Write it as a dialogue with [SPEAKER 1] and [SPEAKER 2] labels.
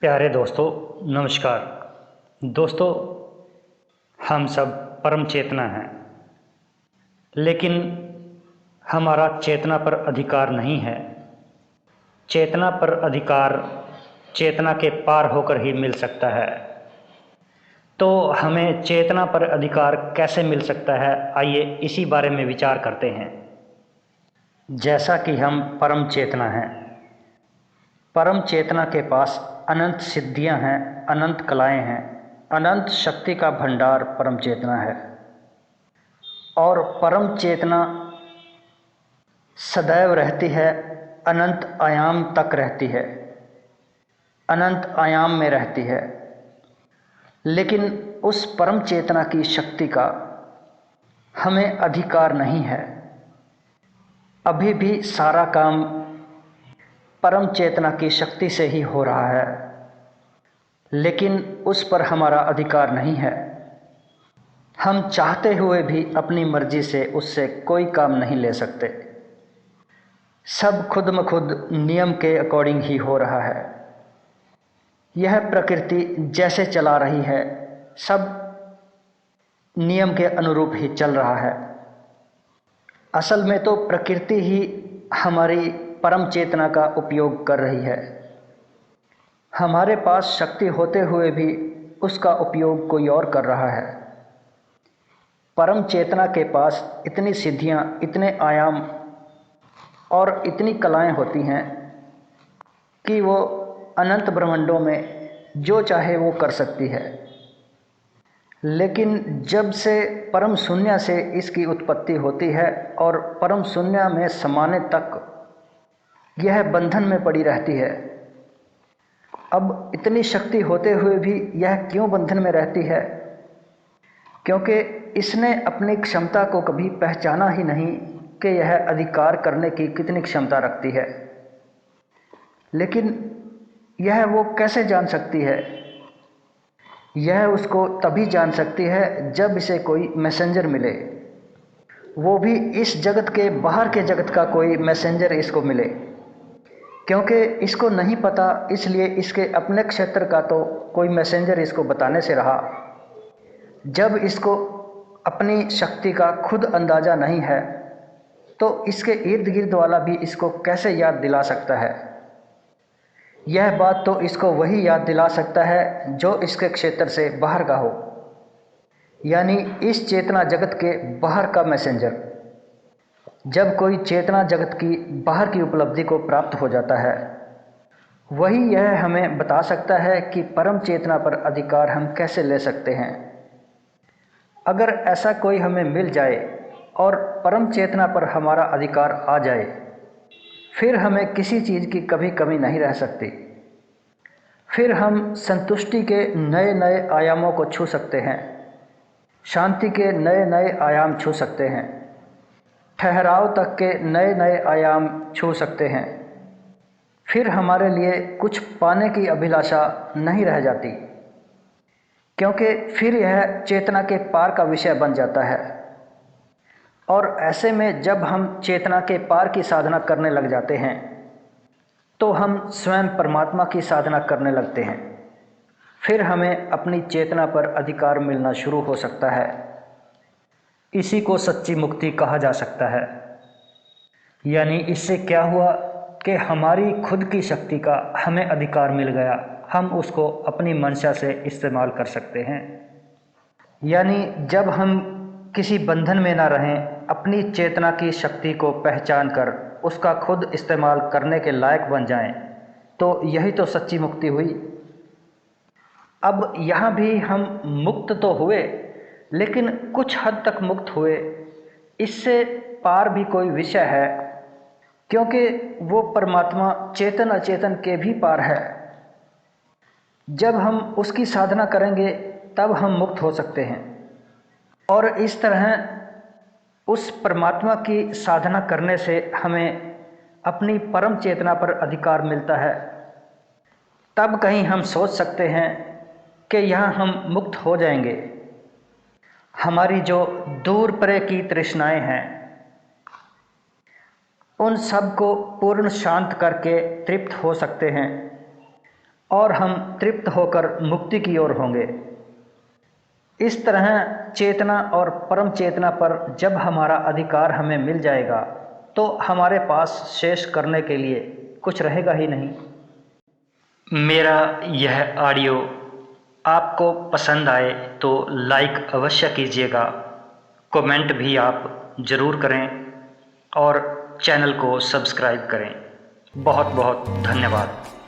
[SPEAKER 1] प्यारे दोस्तों, नमस्कार। दोस्तों, हम सब परम चेतना हैं, लेकिन हमारा चेतना पर अधिकार नहीं है। चेतना पर अधिकार चेतना के पार होकर ही मिल सकता है। तो हमें चेतना पर अधिकार कैसे मिल सकता है, आइए इसी बारे में विचार करते हैं। जैसा कि हम परम चेतना हैं, परम चेतना के पास अनंत सिद्धियां हैं, अनंत कलाएं हैं, अनंत शक्ति का भंडार परम चेतना है। और परम चेतना सदैव रहती है, अनंत आयाम तक रहती है, अनंत आयाम में रहती है। लेकिन उस परम चेतना की शक्ति का हमें अधिकार नहीं है। अभी भी सारा काम परम चेतना की शक्ति से ही हो रहा है, लेकिन उस पर हमारा अधिकार नहीं है। हम चाहते हुए भी अपनी मर्जी से उससे कोई काम नहीं ले सकते। सब खुद म खुद नियम के अकॉर्डिंग ही हो रहा है। यह प्रकृति जैसे चला रही है, सब नियम के अनुरूप ही चल रहा है। असल में तो प्रकृति ही हमारी परम चेतना का उपयोग कर रही है। हमारे पास शक्ति होते हुए भी उसका उपयोग कोई और कर रहा है। परम चेतना के पास इतनी सिद्धियां, इतने आयाम और इतनी कलाएं होती हैं कि वो अनंत ब्रह्मांडों में जो चाहे वो कर सकती है। लेकिन जब से परम शून्य से इसकी उत्पत्ति होती है और परम शून्य में समाने तक यह बंधन में पड़ी रहती है। अब इतनी शक्ति होते हुए भी यह क्यों बंधन में रहती है? क्योंकि इसने अपनी क्षमता को कभी पहचाना ही नहीं कि यह अधिकार करने की कितनी क्षमता रखती है। लेकिन यह वो कैसे जान सकती है? यह उसको तभी जान सकती है जब इसे कोई मैसेंजर मिले, वो भी इस जगत के बाहर के जगत का कोई मैसेंजर इसको मिले। क्योंकि इसको नहीं पता, इसलिए इसके अपने क्षेत्र का तो कोई मैसेंजर इसको बताने से रहा। जब इसको अपनी शक्ति का खुद अंदाज़ा नहीं है, तो इसके इर्द गिर्द वाला भी इसको कैसे याद दिला सकता है? यह बात तो इसको वही याद दिला सकता है जो इसके क्षेत्र से बाहर का हो, यानी इस चेतना जगत के बाहर का मैसेंजर। जब कोई चेतना जगत की बाहर की उपलब्धि को प्राप्त हो जाता है, वही यह हमें बता सकता है कि परम चेतना पर अधिकार हम कैसे ले सकते हैं। अगर ऐसा कोई हमें मिल जाए और परम चेतना पर हमारा अधिकार आ जाए, फिर हमें किसी चीज़ की कभी कमी नहीं रह सकती। फिर हम संतुष्टि के नए नए आयामों को छू सकते हैं, शांति के नए नए आयाम छू सकते हैं, ठहराव तक के नए नए आयाम छू सकते हैं। फिर हमारे लिए कुछ पाने की अभिलाषा नहीं रह जाती, क्योंकि फिर यह चेतना के पार का विषय बन जाता है। और ऐसे में जब हम चेतना के पार की साधना करने लग जाते हैं, तो हम स्वयं परमात्मा की साधना करने लगते हैं। फिर हमें अपनी चेतना पर अधिकार मिलना शुरू हो सकता है। इसी को सच्ची मुक्ति कहा जा सकता है। यानी इससे क्या हुआ कि हमारी खुद की शक्ति का हमें अधिकार मिल गया, हम उसको अपनी मंशा से इस्तेमाल कर सकते हैं। यानी जब हम किसी बंधन में ना रहें, अपनी चेतना की शक्ति को पहचान कर उसका खुद इस्तेमाल करने के लायक बन जाएं, तो यही तो सच्ची मुक्ति हुई। अब यहाँ भी हम मुक्त तो हुए, लेकिन कुछ हद तक मुक्त हुए। इससे पार भी कोई विषय है, क्योंकि वो परमात्मा चेतन अचेतन के भी पार है। जब हम उसकी साधना करेंगे तब हम मुक्त हो सकते हैं। और इस तरह उस परमात्मा की साधना करने से हमें अपनी परम चेतना पर अधिकार मिलता है। तब कहीं हम सोच सकते हैं कि यहाँ हम मुक्त हो जाएंगे। हमारी जो दूर परे की तृष्णाएं हैं, उन सब को पूर्ण शांत करके तृप्त हो सकते हैं। और हम तृप्त होकर मुक्ति की ओर होंगे। इस तरह चेतना और परम चेतना पर जब हमारा अधिकार हमें मिल जाएगा तो हमारे पास शेष करने के लिए कुछ रहेगा ही नहीं। मेरा यह ऑडियो आपको पसंद आए तो लाइक अवश्य कीजिएगा, कमेंट भी आप ज़रूर करें और चैनल को सब्सक्राइब करें। बहुत बहुत धन्यवाद।